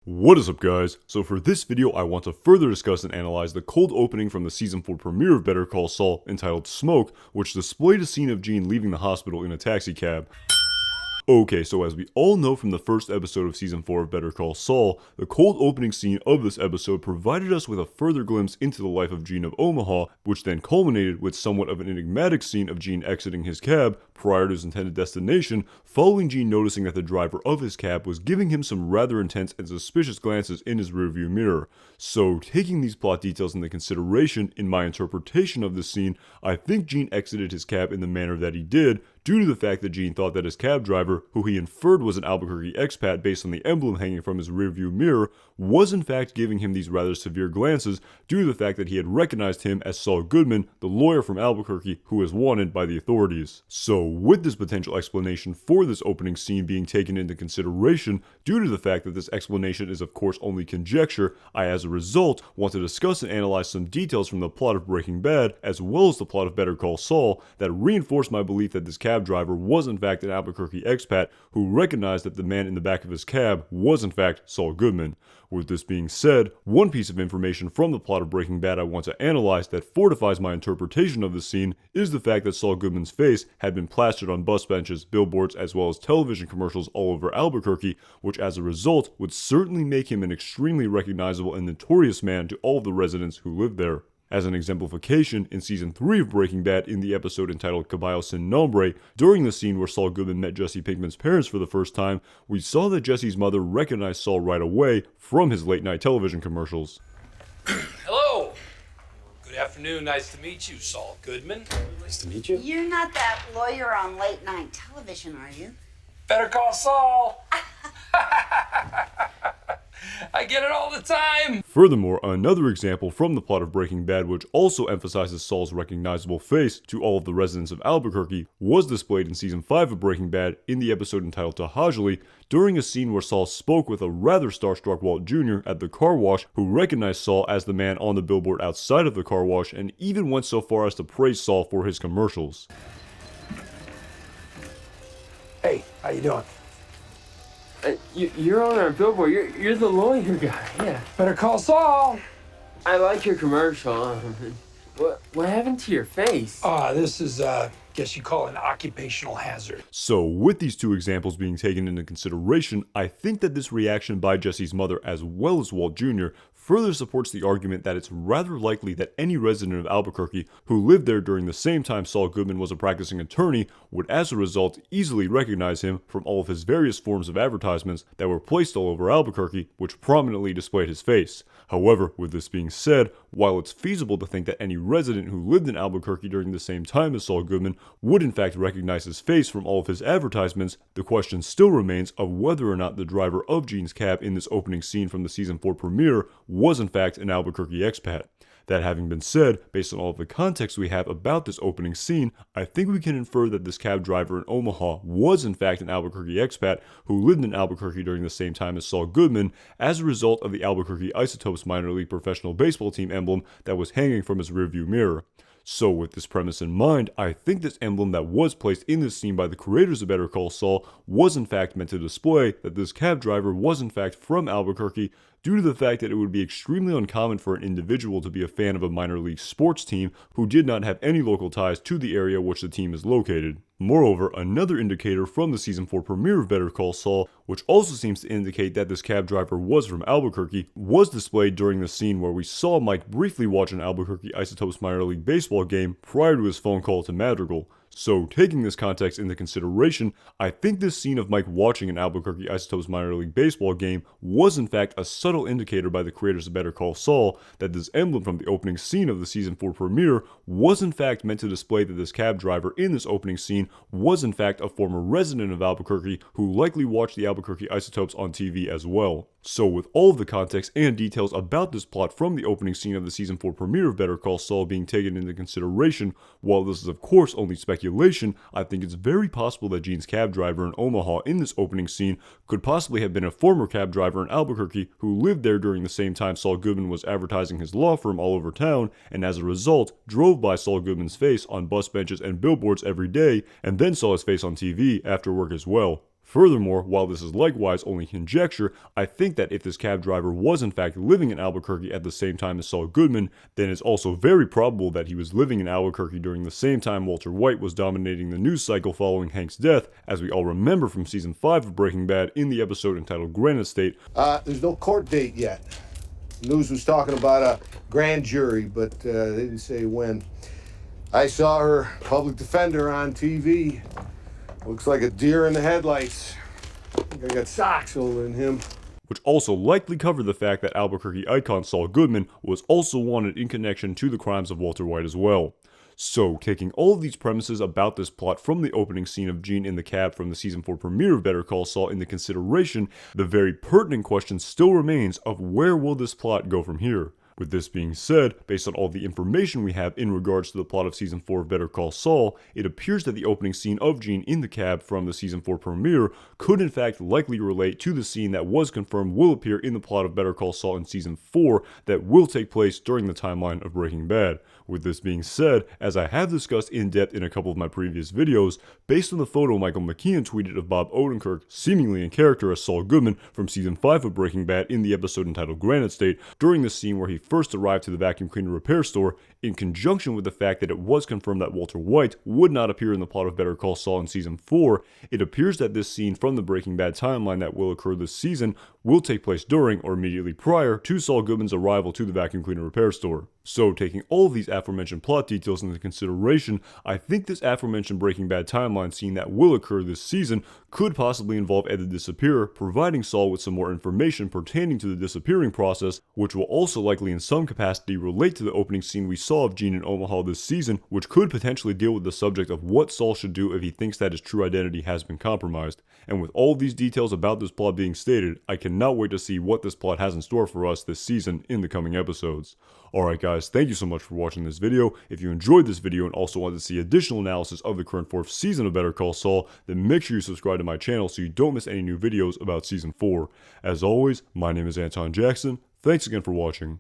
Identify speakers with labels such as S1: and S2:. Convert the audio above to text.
S1: What is up, guys? So for this video I want to further discuss and analyze the cold opening from the season 4 premiere of Better Call Saul entitled Smoke, which displayed a scene of Gene leaving the hospital in a taxi cab. Okay, so as we all know from the first episode of Season 4 of Better Call Saul, the cold opening scene of this episode provided us with a further glimpse into the life of Gene of Omaha, which then culminated with somewhat of an enigmatic scene of Gene exiting his cab prior to his intended destination, following Gene noticing that the driver of his cab was giving him some rather intense and suspicious glances in his rearview mirror. So, taking these plot details into consideration in my interpretation of this scene, I think Gene exited his cab in the manner that he did, due to the fact that Gene thought that his cab driver, who he inferred was an Albuquerque expat based on the emblem hanging from his rearview mirror, was in fact giving him these rather severe glances due to the fact that he had recognized him as Saul Goodman, the lawyer from Albuquerque who is wanted by the authorities. So with this potential explanation for this opening scene being taken into consideration, due to the fact that this explanation is of course only conjecture, I as a result want to discuss and analyze some details from the plot of Breaking Bad as well as the plot of Better Call Saul that reinforce my belief that this cab driver was in fact an Albuquerque expat who recognized that the man in the back of his cab was in fact Saul Goodman. With this being said, one piece of information from the plot of Breaking Bad I want to analyze that fortifies my interpretation of the scene is the fact that Saul Goodman's face had been plastered on bus benches, billboards, as well as television commercials all over Albuquerque, which as a result would certainly make him an extremely recognizable and notorious man to all of the residents who lived there. As an exemplification, in Season 3 of Breaking Bad, in the episode entitled Caballo Sin Nombre, during the scene where Saul Goodman met Jesse Pinkman's parents for the first time, we saw that Jesse's mother recognized Saul right away from his late-night television commercials.
S2: Hello. Good afternoon. Nice to meet you, Saul Goodman.
S3: Nice to meet you.
S4: You're not that lawyer on late night television, are you?
S2: Better Call Saul. I get it all the time.
S1: Furthermore, another example from the plot of Breaking Bad which also emphasizes Saul's recognizable face to all of the residents of Albuquerque was displayed in Season 5 of Breaking Bad in the episode entitled Tahajali during a scene where Saul spoke with a rather starstruck Walt Jr. at the car wash who recognized Saul as the man on the billboard outside of the car wash and even went so far as to praise Saul for his commercials.
S3: Hey, how you doing?
S5: You're on our billboard. You're the lawyer guy. Yeah.
S2: Better Call Saul.
S5: I like your commercial. What happened to your face?
S2: This is, guess you call it an occupational hazard.
S1: So with these two examples being taken into consideration, I think that this reaction by Jesse's mother as well as Walt Jr. further supports the argument that it's rather likely that any resident of Albuquerque who lived there during the same time Saul Goodman was a practicing attorney would as a result easily recognize him from all of his various forms of advertisements that were placed all over Albuquerque which prominently displayed his face. However, with this being said, while it's feasible to think that any resident who lived in Albuquerque during the same time as Saul Goodman would in fact recognize his face from all of his advertisements, the question still remains of whether or not the driver of Gene's cab in this opening scene from the Season 4 premiere was in fact an Albuquerque expat. That having been said, based on all of the context we have about this opening scene, I think we can infer that this cab driver in Omaha was in fact an Albuquerque expat who lived in Albuquerque during the same time as Saul Goodman as a result of the Albuquerque Isotopes minor league professional baseball team emblem that was hanging from his rearview mirror. So with this premise in mind, I think this emblem that was placed in this scene by the creators of Better Call Saul was in fact meant to display that this cab driver was in fact from Albuquerque due to the fact that it would be extremely uncommon for an individual to be a fan of a minor league sports team who did not have any local ties to the area which the team is located. Moreover, another indicator from the Season 4 premiere of Better Call Saul, which also seems to indicate that this cab driver was from Albuquerque, was displayed during the scene where we saw Mike briefly watch an Albuquerque Isotopes minor league baseball game prior to his phone call to Madrigal. So, taking this context into consideration, I think this scene of Mike watching an Albuquerque Isotopes minor league baseball game was in fact a subtle indicator by the creators of Better Call Saul that this emblem from the opening scene of the Season 4 premiere was in fact meant to display that this cab driver in this opening scene was in fact a former resident of Albuquerque who likely watched the Albuquerque Isotopes on TV as well. So with all of the context and details about this plot from the opening scene of the Season 4 premiere of Better Call Saul being taken into consideration, while this is of course only speculation, I think it's very possible that Gene's cab driver in Omaha in this opening scene could possibly have been a former cab driver in Albuquerque who lived there during the same time Saul Goodman was advertising his law firm all over town, and as a result, drove by Saul Goodman's face on bus benches and billboards every day, and then saw his face on TV after work as well. Furthermore, while this is likewise only conjecture, I think that if this cab driver was in fact living in Albuquerque at the same time as Saul Goodman, then it's also very probable that he was living in Albuquerque during the same time Walter White was dominating the news cycle following Hank's death, as we all remember from season 5 of Breaking Bad in the episode entitled Granite State.
S6: There's no court date yet. News was talking about a grand jury, but they didn't say when. I saw her public defender on TV. Looks like a deer in the headlights. I think I got socks holding him.
S1: Which also likely covered the fact that Albuquerque icon Saul Goodman was also wanted in connection to the crimes of Walter White as well. So, taking all of these premises about this plot from the opening scene of Gene in the cab from the season 4 premiere of Better Call Saul into consideration, the very pertinent question still remains of where will this plot go from here? With this being said, based on all the information we have in regards to the plot of Season 4 of Better Call Saul, it appears that the opening scene of Gene in the cab from the Season 4 premiere could in fact likely relate to the scene that was confirmed will appear in the plot of Better Call Saul in Season 4 that will take place during the timeline of Breaking Bad. With this being said, as I have discussed in depth in a couple of my previous videos, based on the photo Michael McKean tweeted of Bob Odenkirk seemingly in character as Saul Goodman from Season 5 of Breaking Bad in the episode entitled Granite State, during the scene where he first arrived to the vacuum cleaner repair store, in conjunction with the fact that it was confirmed that Walter White would not appear in the plot of Better Call Saul in Season 4, it appears that this scene from the Breaking Bad timeline that will occur this season will take place during or immediately prior to Saul Goodman's arrival to the vacuum cleaner repair store. So, taking all of these aforementioned plot details into consideration, I think this aforementioned Breaking Bad timeline scene that will occur this season could possibly involve Ed the Disappearer, providing Saul with some more information pertaining to the disappearing process, which will also likely in some capacity relate to the opening scene we saw of Gene in Omaha this season, which could potentially deal with the subject of what Saul should do if he thinks that his true identity has been compromised. And with all of these details about this plot being stated, I cannot wait to see what this plot has in store for us this season in the coming episodes. Alright guys, thank you so much for watching this video. If you enjoyed this video and also want to see additional analysis of the current 4th season of Better Call Saul, then make sure you subscribe to my channel so you don't miss any new videos about Season 4. As always, my name is Anton Jackson. Thanks again for watching.